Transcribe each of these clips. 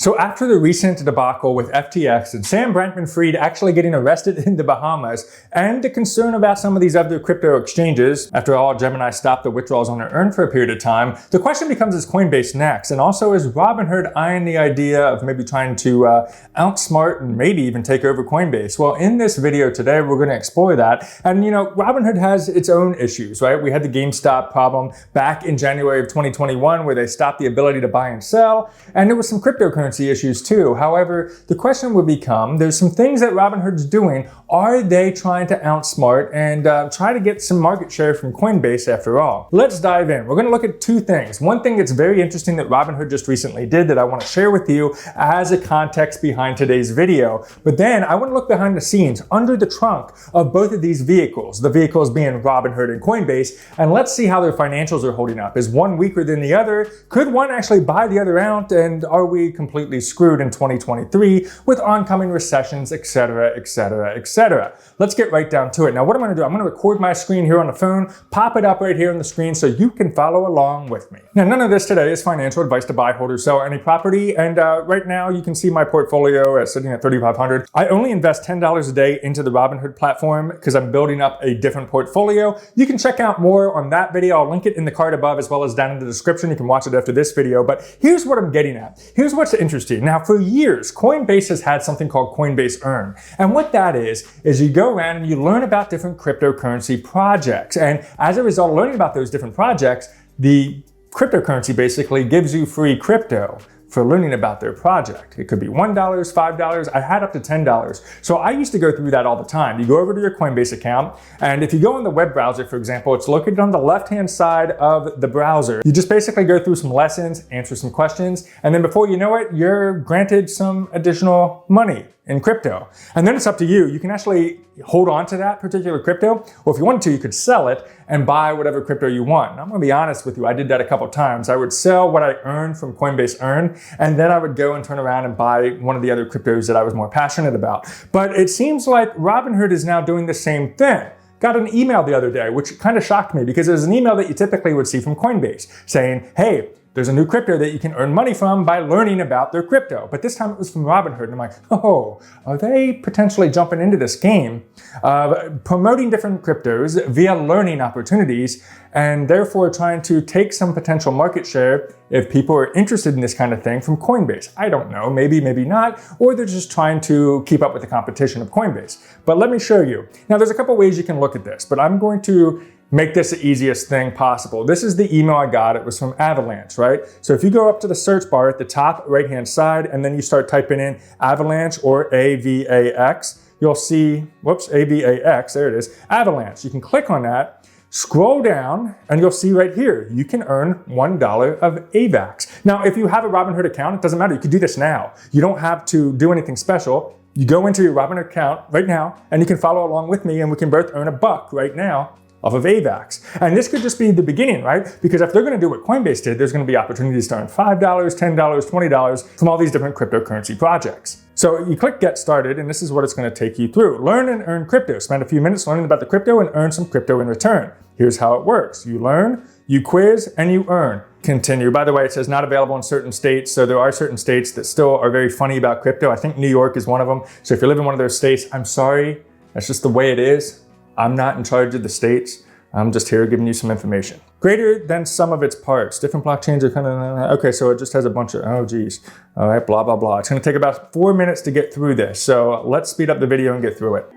So after the recent debacle with FTX and Sam Bankman-Fried actually getting arrested in the Bahamas, and the concern about some of these other crypto exchanges, after all, Gemini stopped the withdrawals on their earn for a period of time, the question becomes, is Coinbase next? And also, is Robinhood eyeing the idea of maybe trying to outsmart and maybe even take over Coinbase? Well, in this video today, we're going to explore that. And Robinhood has its own issues, right? We had the GameStop problem back in January of 2021 where they stopped the ability to buy and sell, and there was some cryptocurrency issues too. However, the question would become, there's some things that Robinhood's doing. Are they trying to outsmart and try to get some market share from Coinbase after all? Let's dive in. We're going to look at two things. One thing that's very interesting that Robinhood just recently did that I want to share with you as a context behind today's video. But then I want to look behind the scenes, under the trunk of both of these vehicles, the vehicles being Robinhood and Coinbase, and let's see how their financials are holding up. Is one weaker than the other? Could one actually buy the other out? And are we completely screwed in 2023 with oncoming recessions, etc., etc., etc.? Let's get right down to it. Now, what I'm going to do, I'm going to record my screen here on the phone, pop it up right here on the screen so you can follow along with me. Now, none of this today is financial advice to buy, hold, or sell any property. And right now, you can see my portfolio sitting at $3,500. I only invest $10 a day into the Robinhood platform because I'm building up a different portfolio. You can check out more on that video. I'll link it in the card above as well as down in the description. You can watch it after this video. But here's what I'm getting at. Here's what's interesting. Now, for years, Coinbase has had something called Coinbase Earn. And what that is you go around and you learn about different cryptocurrency projects. And as a result of learning about those different projects, the cryptocurrency basically gives you free crypto for learning about their project. It could be $1, $5, I had up to $10. So I used to go through that all the time. You go over to your Coinbase account, and if you go in the web browser, for example, it's located on the left-hand side of the browser. You just basically go through some lessons, answer some questions, and then before you know it, you're granted some additional money in crypto. And then it's up to you. You can actually hold on to that particular crypto, or if you wanted to, you could sell it and buy whatever crypto you want. And I'm gonna be honest with you, I did that a couple of times. I would sell what I earned from Coinbase Earn, and then I would go and turn around and buy one of the other cryptos that I was more passionate about. But it seems like Robinhood is now doing the same thing. Got an email the other day, which kind of shocked me because it was an email that you typically would see from Coinbase saying, hey, there's a new crypto that you can earn money from by learning about their crypto. But this time it was from Robinhood. And I'm like, oh, are they potentially jumping into this game of promoting different cryptos via learning opportunities and therefore trying to take some potential market share if people are interested in this kind of thing from Coinbase? I don't know, maybe, maybe not, or they're just trying to keep up with the competition of Coinbase. But let me show you. Now, there's a couple ways you can look at this, but I'm going to make this the easiest thing possible. This is the email I got. It was from Avalanche, right? So if you go up to the search bar at the top right-hand side, and then you start typing in Avalanche or AVAX, you'll see, whoops, AVAX, there it is, Avalanche. You can click on that, scroll down, and you'll see right here, you can earn $1 of AVAX. Now, if you have a Robinhood account, it doesn't matter. You can do this now. You don't have to do anything special. You go into your Robinhood account right now, and you can follow along with me, and we can both earn $1 right now off of AVAX. And this could just be the beginning, right? Because if they're going to do what Coinbase did, there's going to be opportunities to earn $5, $10, $20 from all these different cryptocurrency projects. So you click Get Started, and this is what it's going to take you through. Learn and earn crypto. Spend a few minutes learning about the crypto and earn some crypto in return. Here's how it works. You learn, you quiz, and you earn. Continue. By the way, it says not available in certain states. So there are certain states that still are very funny about crypto. I think New York is one of them. So if you live in one of those states, I'm sorry. That's just the way it is. I'm not in charge of the states. I'm just here giving you some information. Greater than sum of its parts. Different blockchains are kind of, okay, so it just has a bunch of, oh geez. All right, blah, blah, blah. It's gonna take about 4 minutes to get through this. So let's speed up the video and get through it.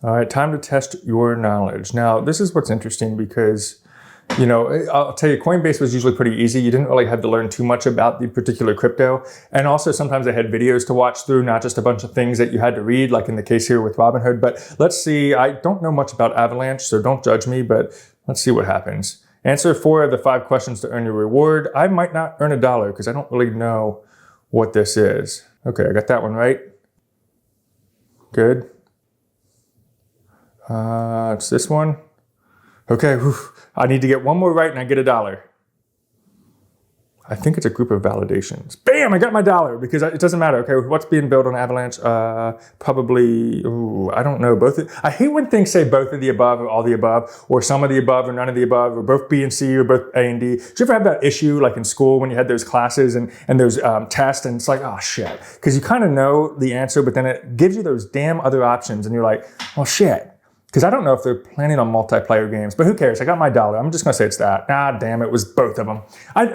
All right, time to test your knowledge. Now, this is what's interesting because, I'll tell you, Coinbase was usually pretty easy. You didn't really have to learn too much about the particular crypto. And also sometimes they had videos to watch through, not just a bunch of things that you had to read, like in the case here with Robinhood. But let's see, I don't know much about Avalanche, so don't judge me, but let's see what happens. Answer 4 of the 5 questions to earn your reward. I might not earn $1 because I don't really know what this is. Okay, I got that one right. Good. It's this one. Okay, whew, I need to get one more right and I get $1. I think it's a group of validations. Bam, I got my $1 because it doesn't matter. Okay, what's being built on Avalanche? Probably, I don't know. I hate when things say both of the above or all the above or some of the above or none of the above or both B and C or both A and D. Did you ever have that issue like in school when you had those classes and those tests and it's like, oh shit. Because you kind of know the answer, but then it gives you those damn other options and you're like, oh shit. Because I don't know if they're planning on multiplayer games, but who cares? I got my $1. I'm just going to say it's that. Ah, damn, it was both of them.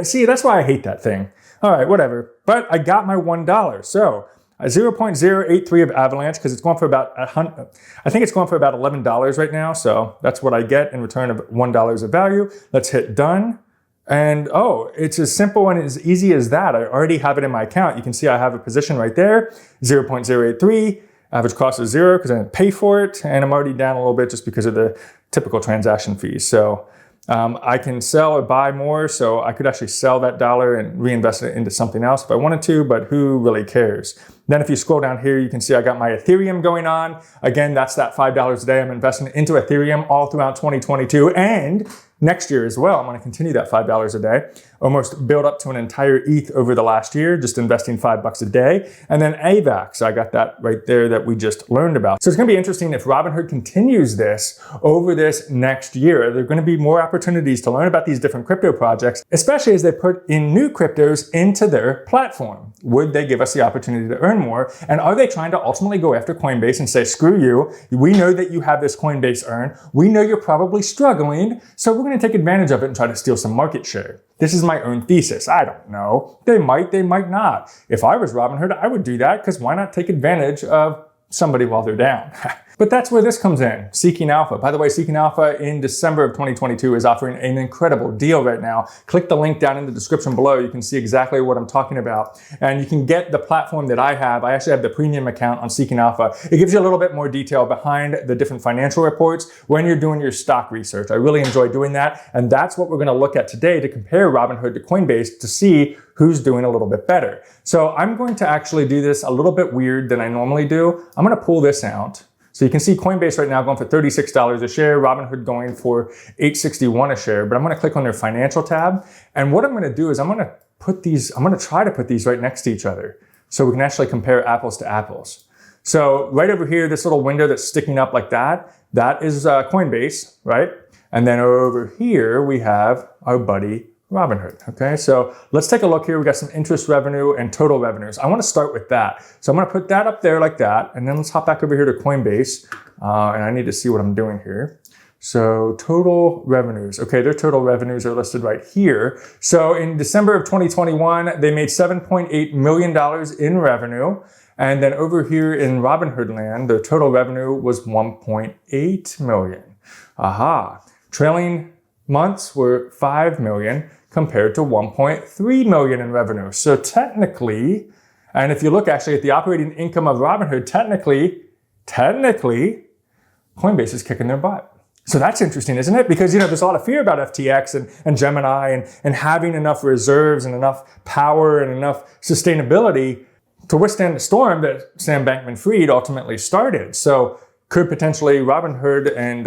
See, that's why I hate that thing. All right, whatever. But I got my $1. So 0.083 of Avalanche, because it's going for about I think it's going for about $11 right now. So that's what I get in return of $1 of value. Let's hit done. And oh, it's as simple and as easy as that. I already have it in my account. You can see I have a position right there, 0.083. Average cost is 0 because I didn't pay for it, and I'm already down a little bit just because of the typical transaction fees. So I can sell or buy more, so I could actually sell that $1 and reinvest it into something else if I wanted to, but who really cares? Then if you scroll down here, you can see I got my Ethereum going on. Again, that's that $5 a day I'm investing into Ethereum all throughout 2022 and next year as well. I'm going to continue that $5 a day, almost build up to an entire ETH over the last year, just investing $5 a day. And then AVAX, I got that right there that we just learned about. So it's going to be interesting if Robinhood continues this over this next year. There are going to be more opportunities to learn about these different crypto projects, especially as they put in new cryptos into their platform. Would they give us the opportunity to earn more? And are they trying to ultimately go after Coinbase and say, screw you, we know that you have this Coinbase earn, we know you're probably struggling, so we're going to take advantage of it and try to steal some market share. This is my own thesis. I don't know. They might not. If I was Robinhood, I would do that because why not take advantage of somebody while they're down? But that's where this comes in, Seeking Alpha. By the way, Seeking Alpha in December of 2022 is offering an incredible deal right now. Click the link down in the description below. You can see exactly what I'm talking about. And you can get the platform that I have. I actually have the premium account on Seeking Alpha. It gives you a little bit more detail behind the different financial reports when you're doing your stock research. I really enjoy doing that. And that's what we're going to look at today to compare Robinhood to Coinbase to see who's doing a little bit better. So I'm going to actually do this a little bit weird than I normally do. I'm going to pull this out. So you can see Coinbase right now going for $36 a share, Robinhood going for $8.61 a share, but I'm going to click on their financial tab. And what I'm going to do is I'm going to try to put these right next to each other so we can actually compare apples to apples. So right over here, this little window that's sticking up like that is Coinbase, right? And then over here, we have our buddy Robinhood. Okay, so let's take a look here. We got some interest revenue and total revenues. I want to start with that. So I'm going to put that up there like that. And then let's hop back over here to Coinbase. And I need to see what I'm doing here. So total revenues. Okay, their total revenues are listed right here. So in December of 2021, they made $7.8 million in revenue. And then over here in Robinhood land, their total revenue was $1.8 million. Aha. Trailing months were $5 million compared to $1.3 million in revenue. So technically, and if you look actually at the operating income of Robinhood, technically, Coinbase is kicking their butt. So that's interesting, isn't it? Because, there's a lot of fear about FTX and Gemini and having enough reserves and enough power and enough sustainability to withstand the storm that Sam Bankman-Fried ultimately started. So could potentially Robinhood and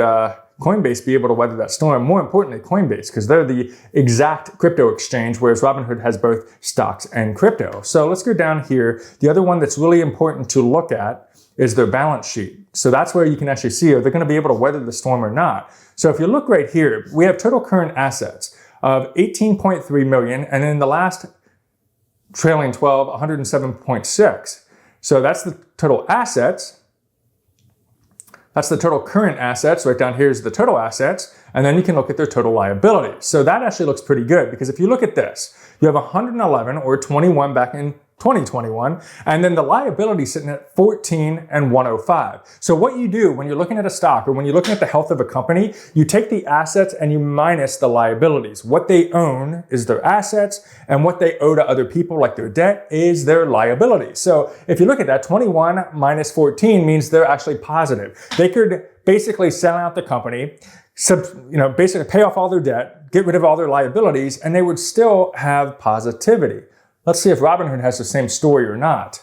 Coinbase be able to weather that storm? More importantly, Coinbase, because they're the exact crypto exchange, whereas Robinhood has both stocks and crypto. So let's go down here. The other one that's really important to look at is their balance sheet. So that's where you can actually see, are they going to be able to weather the storm or not? So if you look right here, we have total current assets of 18.3 million, and in the last trailing 12, 107.6. So that's the total assets. That's the total current assets. Right down here is the total assets. And then you can look at their total liabilities. So that actually looks pretty good because if you look at this, you have 111 or 21 back in 2021. And then the liability sitting at 14 and 105. So what you do when you're looking at a stock or when you're looking at the health of a company, you take the assets and you minus the liabilities. What they own is their assets and what they owe to other people, like their debt, is their liability. So if you look at that, 21 minus 14 means they're actually positive. They could basically sell out the company, basically pay off all their debt, get rid of all their liabilities, and they would still have positivity. Let's see if Robinhood has the same story or not.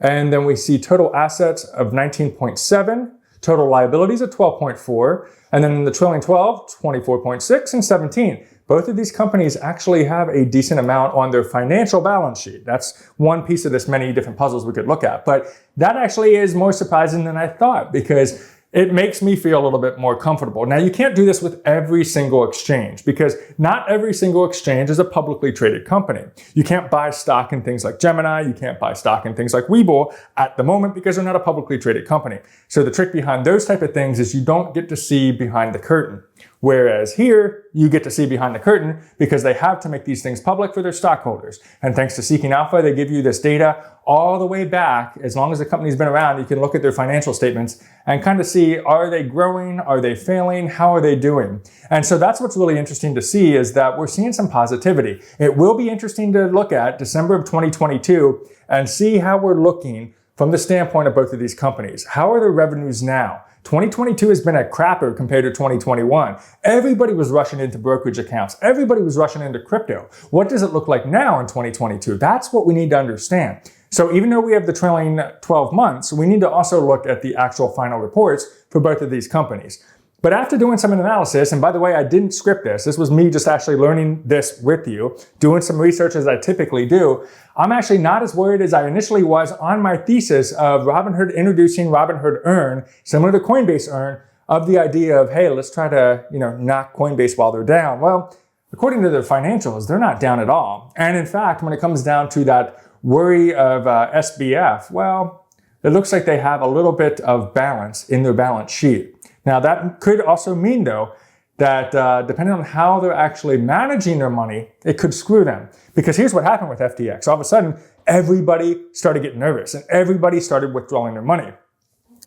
And then we see total assets of 19.7, total liabilities of 12.4, And then in the trailing 12, 24.6 and 17. Both of these companies actually have a decent amount on their financial balance sheet. That's one piece of this many different puzzles we could look at. But that actually is more surprising than I thought, because it makes me feel a little bit more comfortable. Now, you can't do this with every single exchange, because not every single exchange is a publicly traded company. You can't buy stock in things like Gemini. You can't buy stock in things like Webull at the moment because they're not a publicly traded company. So the trick behind those type of things is you don't get to see behind the curtain. Whereas here, you get to see behind the curtain because they have to make these things public for their stockholders. And thanks to Seeking Alpha, they give you this data all the way back. As long as the company's been around, you can look at their financial statements and kind of see, are they growing? Are they failing? How are they doing? And so that's what's really interesting to see, is that we're seeing some positivity. It will be interesting to look at December of 2022 and see how we're looking from the standpoint of both of these companies. How are their revenues now? 2022 has been a crapper compared to 2021. Everybody was rushing into brokerage accounts. Everybody was rushing into crypto. What does it look like now in 2022? That's what we need to understand. So even though we have the trailing 12 months, we need to also look at the actual final reports for both of these companies. But after doing some analysis, and by the way, I didn't script this. This was me just actually learning this with you, doing some research as I typically do. I'm actually not as worried as I initially was on my thesis of Robinhood introducing Robinhood Earn, similar to Coinbase Earn, of the idea of, hey, let's try to, knock Coinbase while they're down. Well, according to their financials, they're not down at all. And in fact, when it comes down to that worry of SBF, well, it looks like they have a little bit of balance in their balance sheet. Now, that could also mean, though, that depending on how they're actually managing their money, it could screw them. Because here's what happened with FTX. All of a sudden, everybody started getting nervous and everybody started withdrawing their money.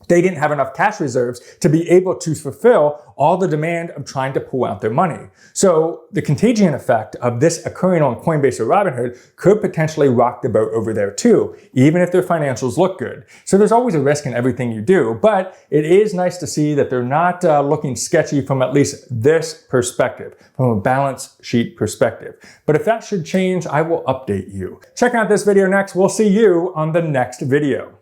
They didn't have enough cash reserves to be able to fulfill all the demand of trying to pull out their money. So the contagion effect of this occurring on Coinbase or Robinhood could potentially rock the boat over there too, even if their financials look good. So there's always a risk in everything you do, but it is nice to see that they're not looking sketchy from at least this perspective, from a balance sheet perspective. But if that should change, I will update you. Check out this video next. We'll see you on the next video.